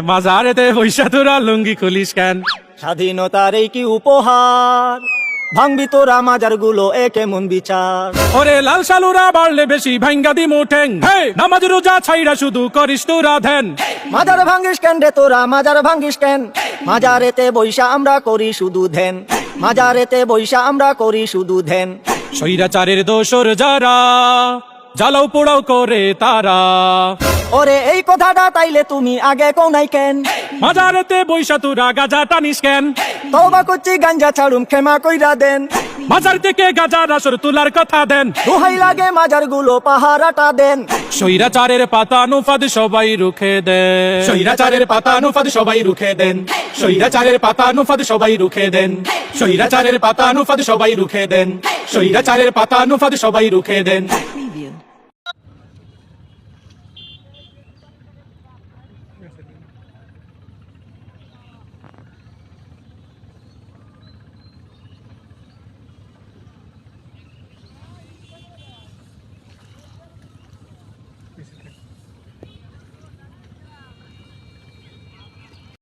মাজারেতে পয়সা তোরা লুঙ্গি খুলিস কেন? স্বাধীনতার এই কি উপহার, ভাঙবি তোরা মাজার গুলো এ কেমন বিচার। ওরে লাল সালুরা বাড়লে বেশি ভাঙ্গা দি মুঠেং, নামাজ রোজা ছাইরা শুধু করিস তোরা ধ্যান। মাজার ভাঙ্গিস কেন রে তোরা, মাজার ভাঙ্গিস কেন? মাজারেতে বৈশা আমরা করি শুধু ধ্যান, মাজারেতে বৈশা আমরা করি শুধু ধ্যান। স্বৈরাচারের দোসর যারা জ্বালাও পোড়াও করে তারা, ওরে এই কথাটা তাইলে তুমি আগে কোনাই কেন? মাজারেতে বৈশা তোরা গাজা টানিস কেন? তওবা করছি গাঞ্জা ছাড়ুম ক্ষমা কইরা দেন। মাজার থেকে গাজার আসর তোলার কথা দেন। দোহাই লাগে মাজার গুলো পাহারাটা দেন। স্বৈরাচারের পাতা নুফাদ সবাই রুখে দেন, স্বৈরাচারের পাতা নুফাদ সবাই রুখে দেন, স্বৈরাচারের পাতা নুফাদ সবাই রুখে দেন, স্বৈরাচারের পাতা নুফাদ সবাই রুখে দেন, স্বৈরাচারের পাতা নুফাদ সবাই রুখে দেন।